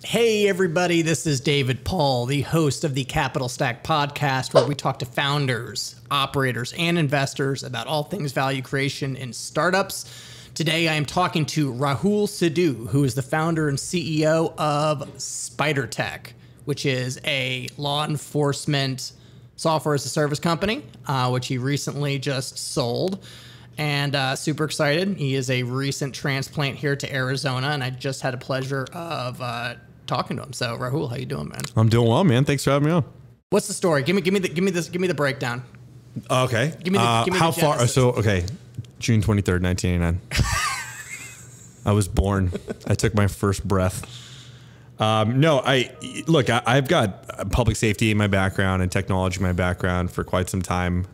Hey everybody, this is David Paul, the host of the Capital Stack podcast, where we talk to founders, operators, and investors about all things value creation in startups. Today I am talking to Rahul Sidhu, who is the founder and CEO of SPIDR Tech, which is a law enforcement software as a service company, which he recently just sold. And super excited. He is a recent transplant here to Arizona, and I just had a pleasure of talking to him. So Rahul, how you doing, man? I'm doing well, man. Thanks for having me on. What's the story? Give me the breakdown. Okay. Give me how the far? genesis. So okay, June 23rd, 1989. I was born. I took my first breath. I've got public safety in my background and technology in my background for quite some time.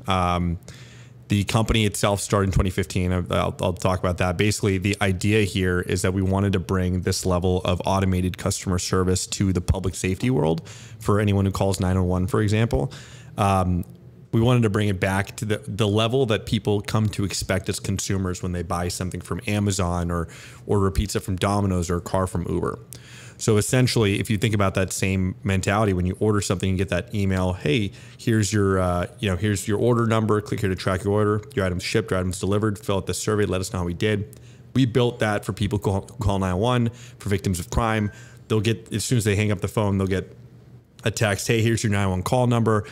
The company itself started in 2015. I'll talk about that. Basically, the idea here is that we wanted to bring this level of automated customer service to the public safety world for anyone who calls 911, for example. We wanted to bring it back to the level that people come to expect as consumers when they buy something from Amazon or order a pizza from Domino's or a car from Uber. So essentially, if you think about that same mentality, when you order something, you get that email, hey, here's your, here's your order number, click here to track your order, your items shipped, your items delivered, fill out the survey, let us know how we did. We built that for people who call 911, for victims of crime. They'll get, as soon as they hang up the phone, they'll get a text, hey, here's your 911 call number.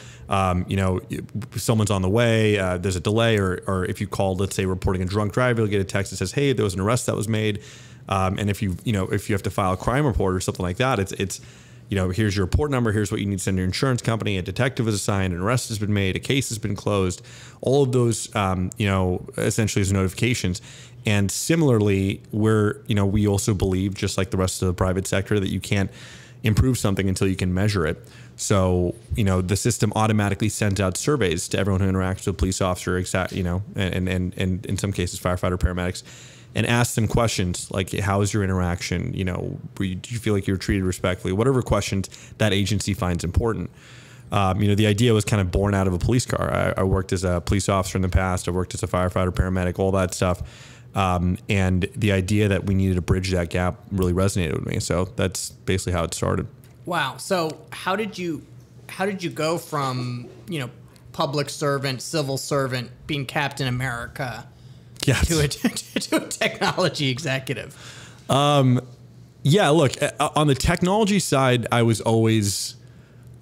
Someone's on the way, there's a delay, or if you called, let's say, reporting a drunk driver, you'll get a text that says, hey, there was an arrest that was made. And if you have to file a crime report or something like that, it's here's your report number, here's what you need to send your insurance company, a detective is assigned, an arrest has been made, a case has been closed, all of those, essentially as notifications. And similarly, we also believe, just like the rest of the private sector, that you can't improve something until you can measure it. So, the system automatically sends out surveys to everyone who interacts with a police officer, and in some cases, firefighter, paramedics, and ask them questions like, how is your interaction? Do you feel like you're treated respectfully? Whatever questions that agency finds important. The idea was kind of born out of a police car. I worked as a police officer in the past. I worked as a firefighter, paramedic, all that stuff. And the idea that we needed to bridge that gap really resonated with me. So that's basically how it started. Wow. So how did you go from, public servant, civil servant, being Captain America, yes, to a technology executive? Yeah, look, on the technology side, I was always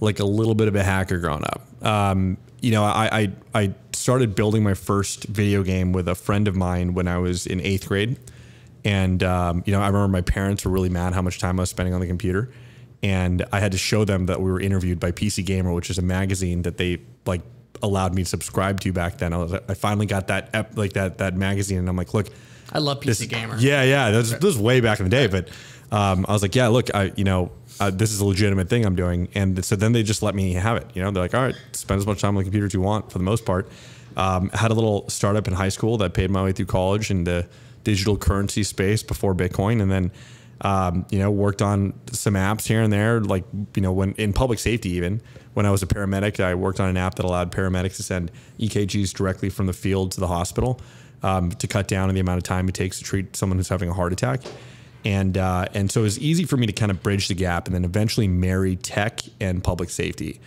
like a little bit of a hacker growing up. I started building my first video game with a friend of mine when I was in 8th grade. And, I remember my parents were really mad how much time I was spending on the computer. And I had to show them that we were interviewed by PC Gamer, which is a magazine that they allowed me to subscribe to back then. I finally got that magazine, and I'm like, look, I love PC Gamer. Yeah. This was way back in the day, but I was like, yeah, look, this is a legitimate thing I'm doing. And so then they just let me have it. They're like, all right, spend as much time on the computer as you want for the most part. Had a little startup in high school that paid my way through college in the digital currency space before Bitcoin. And then, worked on some apps here and there, when in public safety, even when I was a paramedic, I worked on an app that allowed paramedics to send EKGs directly from the field to the hospital, to cut down on the amount of time it takes to treat someone who's having a heart attack. And so it was easy for me to kind of bridge the gap and then eventually marry tech and public safety.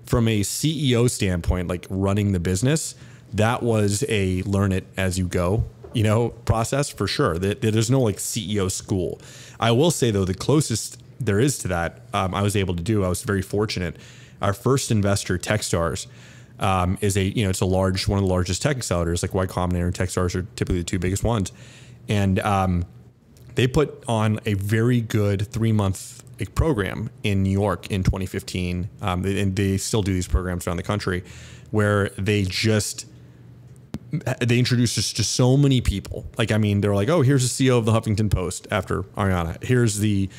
From a CEO standpoint, like running the business, that was a learn it as you go, process for sure. There's no CEO school. I will say though, the closest there is to that, I was able to do, I was very fortunate. Our first investor, Techstars, is it's one of the largest tech accelerators, like Y Combinator and Techstars are typically the two biggest ones. And, they put on a very good 3-month program in New York in 2015. And they still do these programs around the country where they introduced us to so many people. They're like, oh, here's the CEO of the Huffington Post after Ariana. Here's the,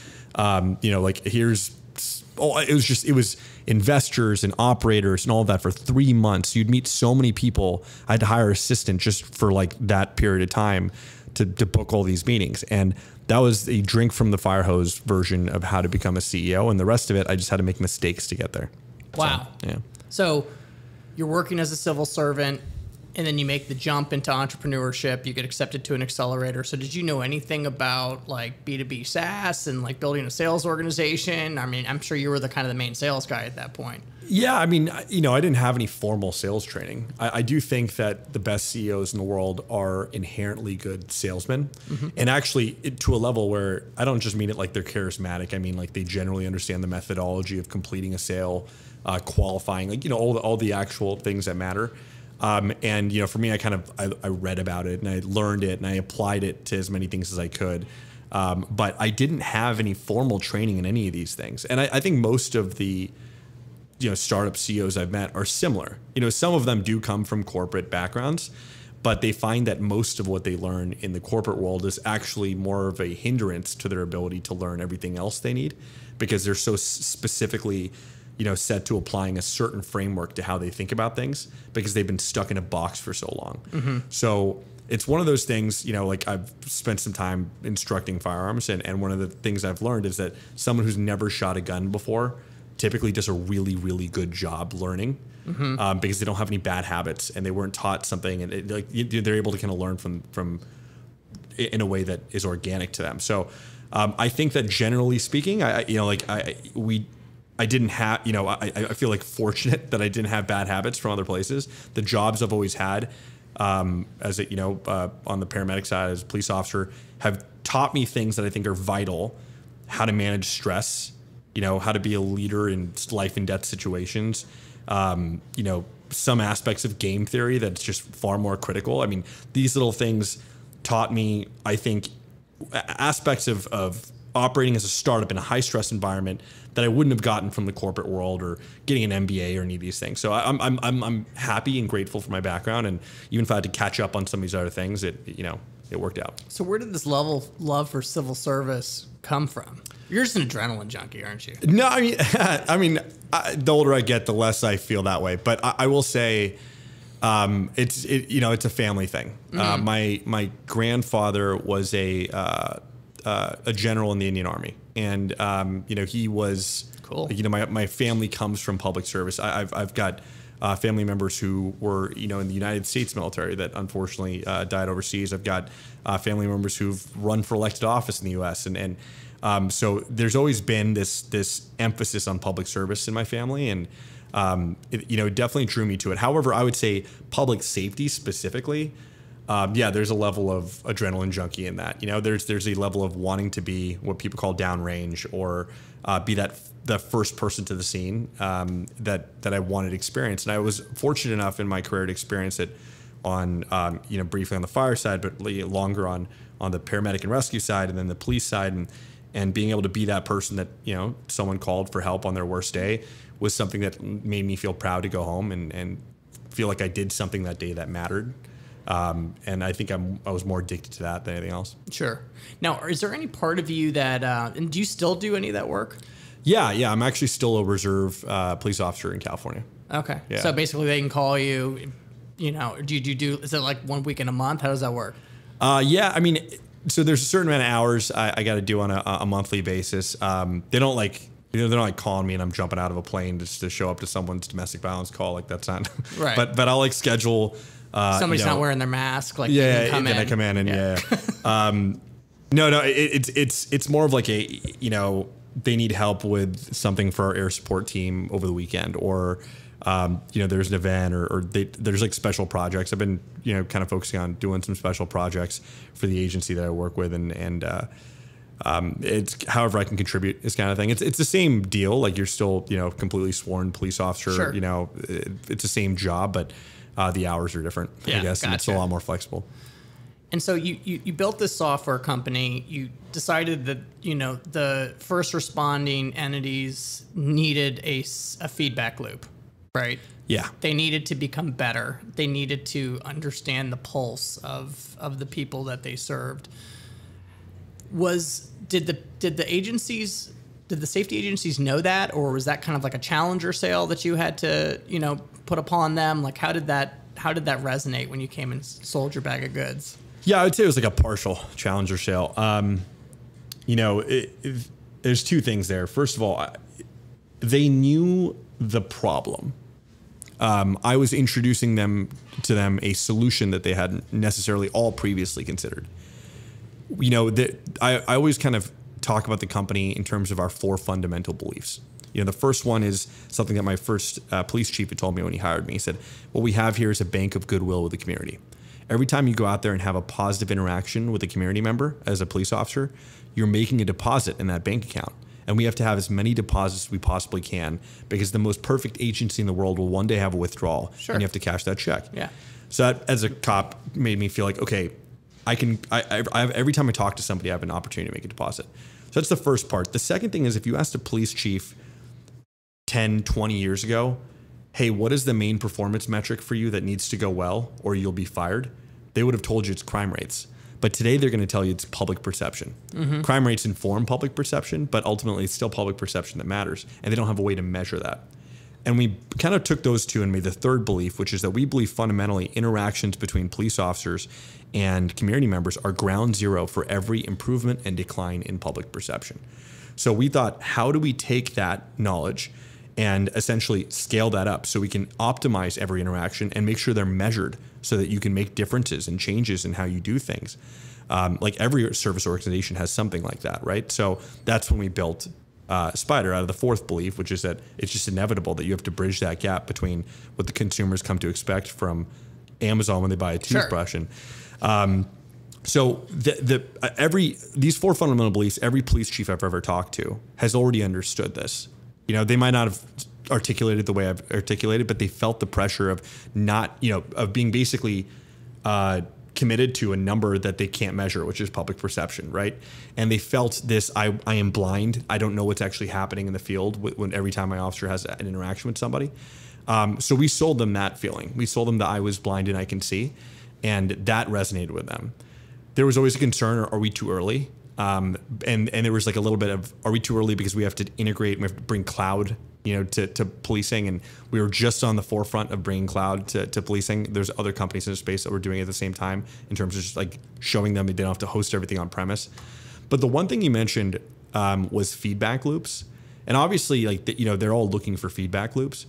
it was investors and operators and all of that for 3 months. You'd meet so many people. I had to hire an assistant just for that period of time to book all these meetings. And that was a drink from the fire hose version of how to become a CEO. And the rest of it, I just had to make mistakes to get there. Wow. So, yeah. So you're working as a civil servant and then you make the jump into entrepreneurship, you get accepted to an accelerator. So did you know anything about like B2B SaaS and like building a sales organization? I mean, I'm sure you were the kind of the main sales guy at that point. Yeah, I mean, you know, I didn't have any formal sales training. I do think that the best CEOs in the world are inherently good salesmen. And actually to a level where I don't just mean it like they're charismatic. I mean, like they generally understand the methodology of completing a sale, qualifying, like, you know, all the actual things that matter. And, you know, for me, I read about it and I learned it and I applied it to as many things as I could. But I didn't have any formal training in any of these things. And I think most of the, you know, startup CEOs I've met are similar. You know, some of them do come from corporate backgrounds, but they find that most of what they learn in the corporate world is actually more of a hindrance to their ability to learn everything else they need, because they're so specifically, you know, set to applying a certain framework to how they think about things because they've been stuck in a box for so long. So it's one of those things, you know, like I've spent some time instructing firearms, and one of the things I've learned is that someone who's never shot a gun before typically does a really, really good job learning because they don't have any bad habits and they weren't taught something, and they're able to kind of learn from in a way that is organic to them. So I think that generally speaking, I didn't have, you know, I feel like fortunate that I didn't have bad habits from other places. The jobs I've always had as a, you know, on the paramedic side as a police officer have taught me things that I think are vital: how to manage stress, you know, how to be a leader in life and death situations, you know, some aspects of game theory that's just far more critical. I mean, these little things taught me, I think, aspects of operating as a startup in a high stress environment that I wouldn't have gotten from the corporate world or getting an MBA or any of these things. So I'm happy and grateful for my background, and even if I had to catch up on some of these other things, it worked out. So where did this love for civil service come from? You're just an adrenaline junkie, aren't you? No, I mean, the older I get, the less I feel that way. But I will say, it's a family thing. My grandfather was a general in the Indian Army, and you know, he was cool. You know, my family comes from public service. I've got family members who were, you know, in the United States military that unfortunately died overseas. I've got family members who've run for elected office in the U.S. and so there's always been this emphasis on public service in my family, and it definitely drew me to it. However, I would say public safety specifically, there's a level of adrenaline junkie in that. You know, there's a level of wanting to be what people call downrange, or be the first person to the scene that I wanted to experience. And I was fortunate enough in my career to experience it on briefly on the fire side, but longer on the paramedic and rescue side, and then the police side, and being able to be that person that, you know, someone called for help on their worst day was something that made me feel proud to go home and feel like I did something that day that mattered. And I think I was more addicted to that than anything else. Sure. Now, is there any part of you that, and do you still do any of that work? Yeah. I'm actually still a reserve police officer in California. Okay. Yeah. So basically they can call you, you know, is it like 1 week in a month? How does that work? Yeah, I mean, so there's a certain amount of hours I got to do on a monthly basis. They don't like, you know, they're not like calling me and I'm jumping out of a plane just to show up to someone's domestic violence call. Like that's not right. But I'll like schedule. Somebody's not wearing their mask. Like then I come in and no, it's more of like a, you know, they need help with something for our air support team over the weekend, or you know, there's an event, or there's like special projects. I've been, you know, kind of focusing on doing some special projects for the agency that I work with, and it's however I can contribute, this kind of thing. It's the same deal. Like you're still, you know, completely sworn police officer. Sure. You know, it's the same job, but the hours are different, I guess, and it's a lot more flexible. And so you built this software company. You decided that, you know, the first responding entities needed a feedback loop, right? Yeah. They needed to become better. They needed to understand the pulse of the people that they served. Did the safety agencies know that, or was that kind of like a challenger sale that you had to, you know, put upon them? Like how did that resonate when you came and sold your bag of goods? Yeah, I would say it was like a partial challenger sale. You know, there's two things there. First of all, they knew the problem. I was introducing to them a solution that they hadn't necessarily all previously considered. You know, I always kind of talk about the company in terms of our 4 fundamental beliefs. You know, the first one is something that my first police chief had told me when he hired me. He said, what we have here is a bank of goodwill with the community. Every time you go out there and have a positive interaction with a community member as a police officer, you're making a deposit in that bank account. And we have to have as many deposits as we possibly can, because the most perfect agency in the world will one day have a withdrawal, sure, and you have to cash that check. Yeah. So that, as a cop, made me feel like, okay, I have, every time I talk to somebody, I have an opportunity to make a deposit. So that's the first part. The second thing is, if you asked a police chief 10, 20 years ago, hey, what is the main performance metric for you that needs to go well or you'll be fired? They would have told you it's crime rates. But today they're going to tell you it's public perception. Mm-hmm. Crime rates inform public perception, but ultimately it's still public perception that matters. And they don't have a way to measure that. And we kind of took those two and made the third belief, which is that we believe fundamentally interactions between police officers and community members are ground zero for every improvement and decline in public perception. So we thought, how do we take that knowledge and essentially scale that up so we can optimize every interaction and make sure they're measured so that you can make differences and changes in how you do things. Like every service organization has something like that, right? So that's when we built SPIDR out of the fourth belief, which is that it's just inevitable that you have to bridge that gap between what the consumers come to expect from Amazon when they buy a toothbrush. Sure. And so these 4 fundamental beliefs, every police chief I've ever talked to has already understood this. You know, they might not have articulated the way I've articulated, but they felt the pressure of not, you know, of being basically committed to a number that they can't measure, which is public perception, right? And they felt this, I am blind. I don't know what's actually happening in the field when every time my officer has an interaction with somebody. So we sold them that feeling. We sold them that I was blind and I can see, and that resonated with them. There was always a concern, are we too early? And there was like a little bit of, are we too early because we have to integrate, we have to bring cloud, you know, to policing, and we were just on the forefront of bringing cloud to policing. There's other companies in the space that were doing it at the same time in terms of just like showing them they don't have to host everything on premise. But the one thing you mentioned was feedback loops, and obviously like you know, they're all looking for feedback loops.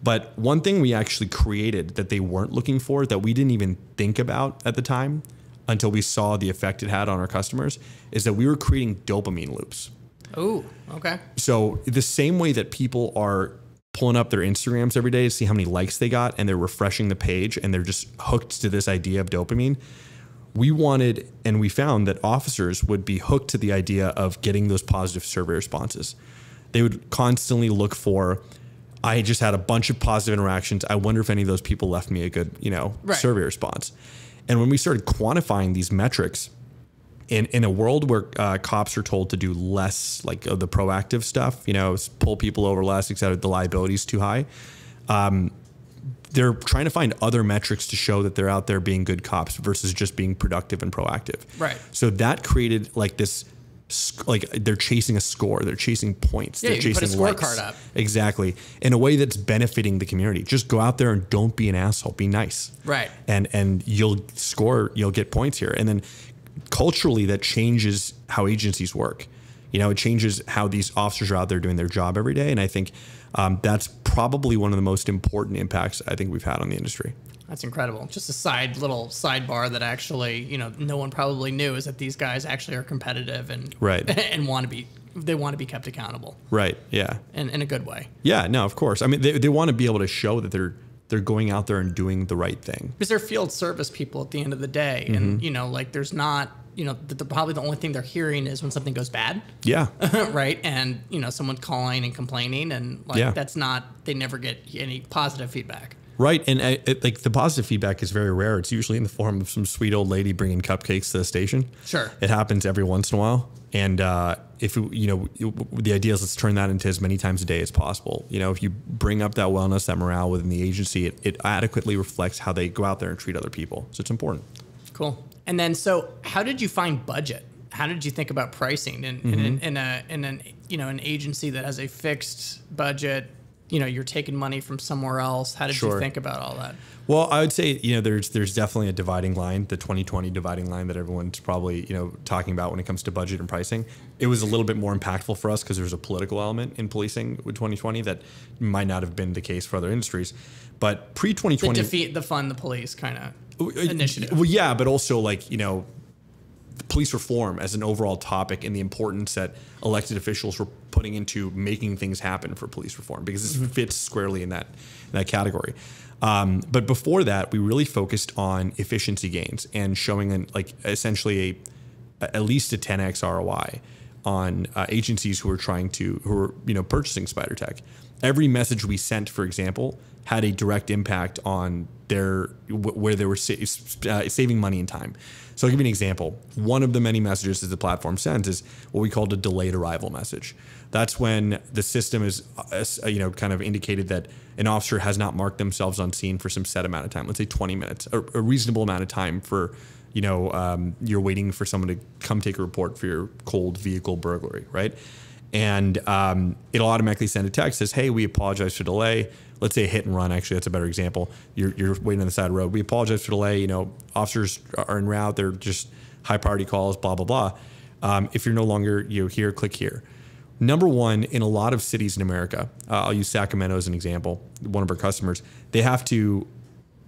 But one thing we actually created that they weren't looking for, that we didn't even think about at the time until we saw the effect it had on our customers, is that we were creating dopamine loops. Oh, okay. So the same way that people are pulling up their Instagrams every day to see how many likes they got, and they're refreshing the page and they're just hooked to this idea of dopamine, we wanted, and we found that officers would be hooked to the idea of getting those positive survey responses. They would constantly look for, I just had a bunch of positive interactions. I wonder if any of those people left me a good, you know, survey response. And when we started quantifying these metrics in a world where cops are told to do less, like the proactive stuff, you know, pull people over less, et cetera, the liability is too high. They're trying to find other metrics to show that they're out there being good cops versus just being productive and proactive. Right. So that created like this, like they're chasing a score, they're chasing points, yeah, they're chasing put a scorecard up. Exactly. In a way that's benefiting the community. Just go out there and don't be an asshole, be nice. Right. And you'll score, you'll get points here. And then culturally that changes how agencies work. You know, it changes how these officers are out there doing their job every day. And I think that's probably one of the most important impacts I think we've had on the industry. That's incredible. Just a little sidebar that actually, you know, no one probably knew is that these guys actually are competitive and and want to be kept accountable. Right. Yeah. And in a good way. Yeah. No, of course. I mean, they want to be able to show that they're going out there and doing the right thing. Because they're field service people at the end of the day, and you know, like there's not, you know, probably the only thing they're hearing is when something goes bad. Yeah. Right. And you know, someone calling and complaining, and like that's not, they never get any positive feedback. Right. And like the positive feedback is very rare. It's usually in the form of some sweet old lady bringing cupcakes to the station. Sure. It happens every once in a while. And if, you know, the idea is let's turn that into as many times a day as possible. You know, if you bring up that wellness, that morale within the agency, it adequately reflects how they go out there and treat other people. So it's important. Cool. And then, so how did you find budget? How did you think about pricing in an you know, an agency that has a fixed budget? you're taking money from somewhere else. How did you think about all that? Well, I would say, there's definitely a dividing line, the 2020 dividing line that everyone's probably, talking about when it comes to budget and pricing. It was a little bit more impactful for us because there's a political element in policing with 2020 that might not have been the case for other industries. But pre-2020... The fund the police kind of initiative. Well, yeah, but also police reform as an overall topic and the importance that elected officials were putting into making things happen for police reform, because this fits squarely in that category. But before that, we really focused on efficiency gains and showing essentially at least a 10x ROI on agencies who are purchasing SPIDR Tech. Every message we sent, for example, had a direct impact on where they were saving money and time. So I'll give you an example. One of the many messages that the platform sends is what we called a delayed arrival message. That's when the system is, kind of indicated that an officer has not marked themselves on scene for some set amount of time. Let's say 20 minutes, a reasonable amount of time for, you're waiting for someone to come take a report for your cold vehicle burglary, right? And it'll automatically send a text that says, hey, we apologize for delay. Let's say a hit and run. Actually, that's a better example. You're waiting on the side of the road. We apologize for delay. Officers are en route. They're just high priority calls, blah, blah, blah. If you're no longer here, click here. Number one, in a lot of cities in America, I'll use Sacramento as an example, one of our customers, they have to,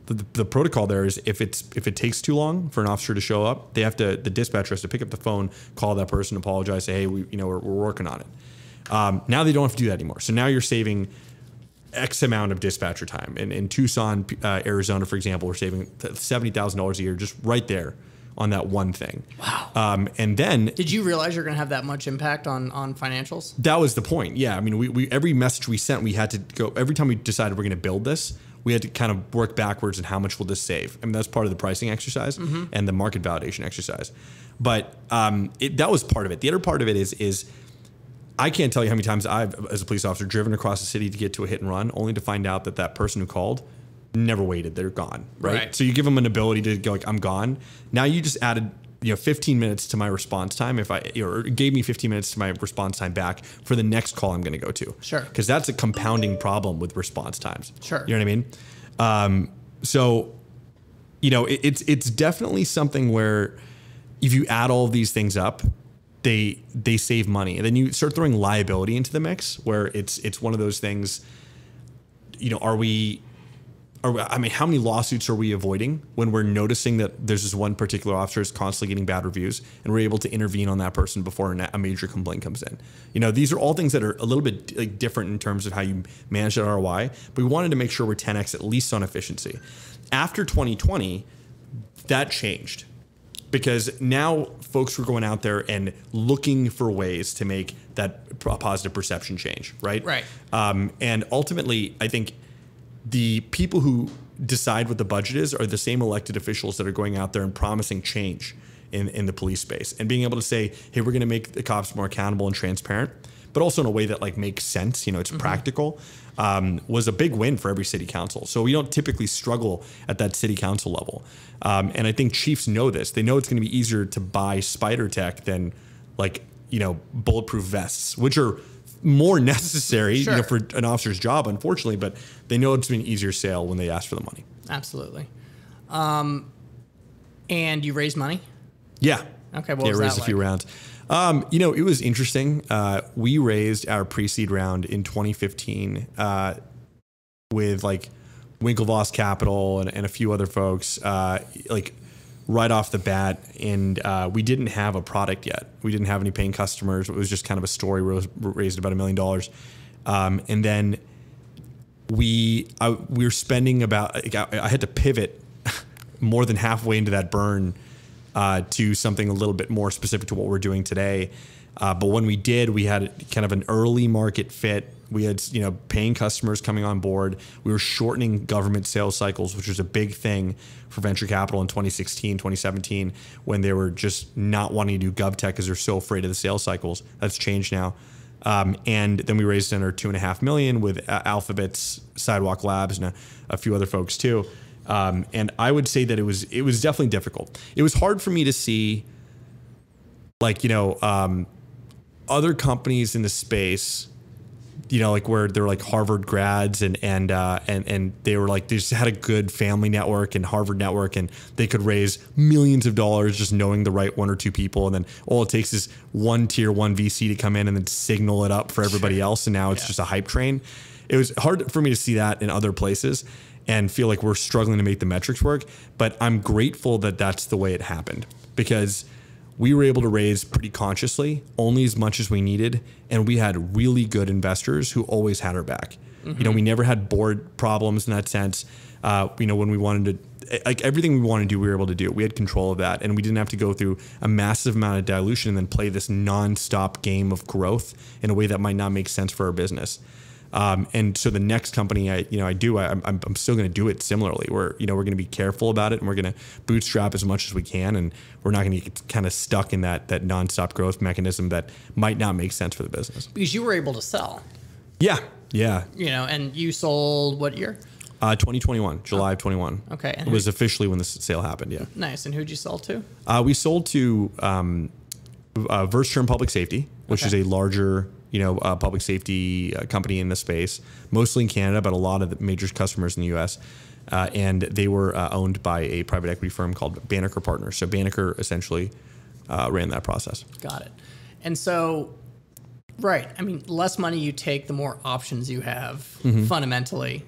the protocol there is if it takes too long for an officer to show up, the dispatcher has to pick up the phone, call that person, apologize, say, hey, we're working on it. Now they don't have to do that anymore. So now you're saving X amount of dispatcher time. In Tucson, Arizona, for example, we're saving $70,000 a year just right there on that one thing. Wow. And then... Did you realize you're going to have that much impact on financials? That was the point. Yeah. I mean, we every message we sent, we had to go... Every time we decided we're going to build this, we had to kind of work backwards and how much will this save? I mean, that's part of the pricing exercise and the market validation exercise. But that was part of it. The other part of it is I can't tell you how many times I've, as a police officer, driven across the city to get to a hit and run, only to find out that person who called never waited. They're gone, right? So you give them an ability to go I'm gone. Now you just added 15 minutes to my response time. Or gave me 15 minutes to my response time back for the next call I'm going to go to. Sure. Because that's a compounding problem with response times. Sure. You know what I mean? So, it's definitely something where if you add all of these things up, they save money. And then you start throwing liability into the mix where it's one of those things, how many lawsuits are we avoiding when we're noticing that there's this one particular officer is constantly getting bad reviews and we're able to intervene on that person before a major complaint comes in? These are all things that are a little bit different in terms of how you manage that ROI, but we wanted to make sure we're 10x at least on efficiency. After 2020, that changed because now folks were going out there and looking for ways to make that positive perception change, right? Right. And ultimately, I think the people who decide what the budget is are the same elected officials that are going out there and promising change in the police space and being able to say, hey, we're going to make the cops more accountable and transparent, but also in a way that makes sense. It's practical, was a big win for every city council. So we don't typically struggle at that city council level. And I think chiefs know this. They know it's going to be easier to buy SPIDR Tech than bulletproof vests, which are more necessary for an officer's job, unfortunately, but they know it's an easier sale when they ask for the money. Absolutely. And you raised money? Yeah. Okay. What was that raised a few rounds. It was interesting. We raised our pre-seed round in 2015 with Winklevoss Capital and a few other folks, right off the bat, and we didn't have a product yet. We didn't have any paying customers. It was just kind of a story. Raised about $1 million, and then we were spending about. I had to pivot more than halfway into that burn to something a little bit more specific to what we're doing today. But when we did, we had kind of an early market fit. We had, paying customers coming on board. We were shortening government sales cycles, which was a big thing for venture capital in 2016, 2017, when they were just not wanting to do GovTech because they're so afraid of the sales cycles. That's changed now. And then we raised another $2.5 million with Alphabet's Sidewalk Labs and a few other folks too. And I would say that it was definitely difficult. It was hard for me to see, other companies in the space like where they're like Harvard grads and they were like, they just had a good family network and Harvard network, and they could raise millions of dollars just knowing the right one or two people. And then all it takes is one tier one VC to come in and then signal it up for everybody else. And now it's just a hype train. It was hard for me to see that in other places and feel like we're struggling to make the metrics work. But I'm grateful that that's the way it happened, because we were able to raise pretty consciously, only as much as we needed. And we had really good investors who always had our back. We never had board problems in that sense. When we wanted to, like everything we wanted to do, we were able to do. We had control of that, and we didn't have to go through a massive amount of dilution and then play this nonstop game of growth in a way that might not make sense for our business. And so the next company I'm still going to do it similarly. We're going to be careful about it, and we're going to bootstrap as much as we can. And we're not going to get kind of stuck in that nonstop growth mechanism that might not make sense for the business. Because you were able to sell. Yeah. And you sold what year? 2021, July of 21. Okay. And it was officially when the sale happened. Yeah. Nice. And who'd you sell to? We sold to, Versaterm Public Safety, which is a larger, public safety company in the space, mostly in Canada, but a lot of the major customers in the US. And they were owned by a private equity firm called Banneker Partners. So Banneker essentially ran that process. Got it. And so, right. I mean, less money you take, the more options you have. Fundamentally,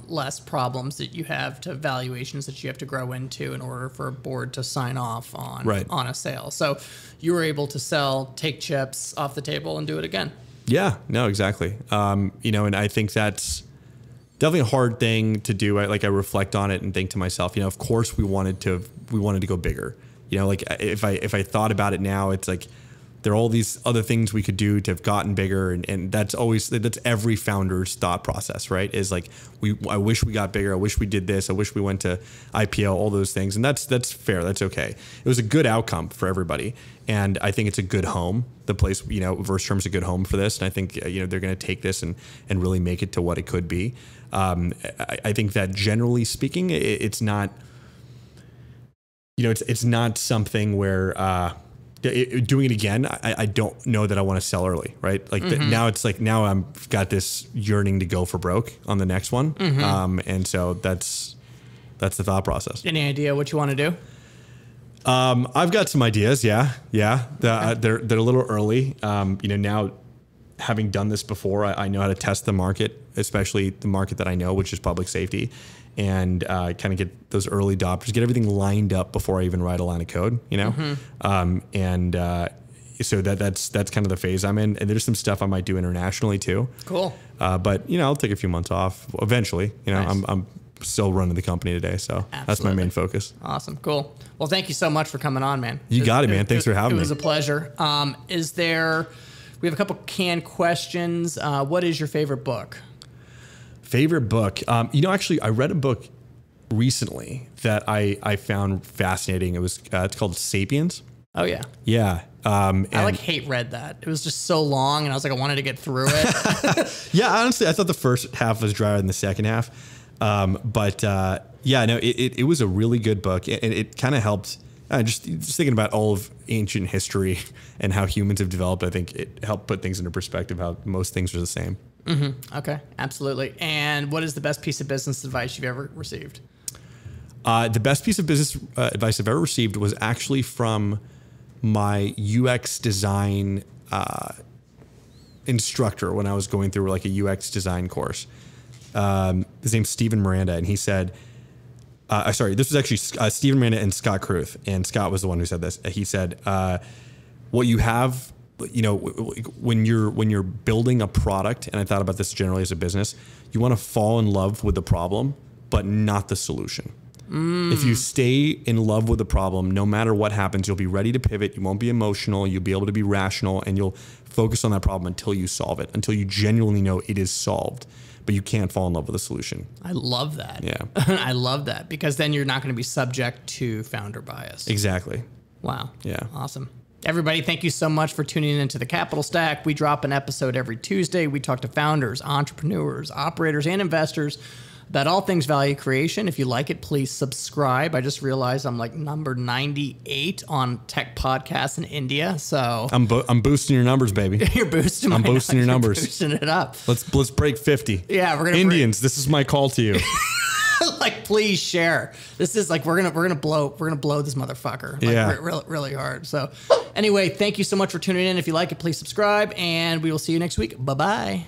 less problems that you have to valuations that you have to grow into in order for a board to sign off on a sale. So you were able to sell, take chips off the table, and do it again. Yeah, no, exactly. And I think that's definitely a hard thing to do. I reflect on it and think to myself, of course we wanted to go bigger. If I thought about it now, it's like, there are all these other things we could do to have gotten bigger. And that's every founder's thought process, right? Is like, I wish we got bigger. I wish we did this. I wish we went to IPO, all those things. And that's fair. That's okay. It was a good outcome for everybody. And I think it's a good home. The place, Versaterm's a good home for this. And I think, they're going to take this and really make it to what it could be. I think that generally speaking, it's not, it's not something where, doing it again, I don't know that I want to sell early, right? Like now it's like, now I've got this yearning to go for broke on the next one. And so that's the thought process. Any idea what you want to do? I've got some ideas. Yeah. They're a little early. Now having done this before, I know how to test the market, especially the market that I know, which is public safety, and kind of get those early adopters, get everything lined up before I even write a line of code, so that's kind of the phase I'm in. And there's some stuff I might do internationally too. Cool. But I'll take a few months off eventually. Nice. I'm still running the company today, so that's my main focus. Awesome. Cool. Well, thank you so much for coming on, man. You got it, man. Thanks for having me. It was a pleasure. We have a couple canned questions. What is your favorite book? Favorite book? Actually, I read a book recently that I found fascinating. It's called Sapiens. Oh yeah. Yeah. I hate read that. It was just so long, and I was like, I wanted to get through it. Yeah, honestly, I thought the first half was drier than the second half. It was a really good book, and it kind of helped. Just thinking about all of ancient history and how humans have developed, I think it helped put things into perspective, how most things are the same. Okay, absolutely. And what is the best piece of business advice you've ever received? The best piece of business advice I've ever received was actually from my UX design instructor when I was going through like a UX design course. His name's Stephen Miranda, and he said, this was actually Stephen Miranda and Scott Kruth, and Scott was the one who said this. He said, what you have, when you're building a product, and I thought about this generally as a business, you want to fall in love with the problem, but not the solution. If you stay in love with the problem, no matter what happens, you'll be ready to pivot. You won't be emotional. You'll be able to be rational, and you'll focus on that problem until you solve it, until you genuinely know it is solved. But you can't fall in love with the solution. I love that. Yeah. I love that, because then you're not going to be subject to founder bias. Exactly. Wow. Yeah. Awesome. Everybody, thank you so much for tuning into the Capital Stack. We drop an episode every Tuesday. We talk to founders, entrepreneurs, operators, and investors about all things value creation. If you like it, please subscribe. I just realized I'm like number 98 on tech podcasts in India. So I'm boosting your numbers, baby. You're boosting. I'm boosting your numbers. Boosting it up. Let's break 50. Yeah, we're gonna Indians. This is my call to you. Like, please share. This is like we're gonna blow this motherfucker. Like, really hard. So anyway, thank you so much for tuning in. If you like it, please subscribe, and we will see you next week. Bye bye.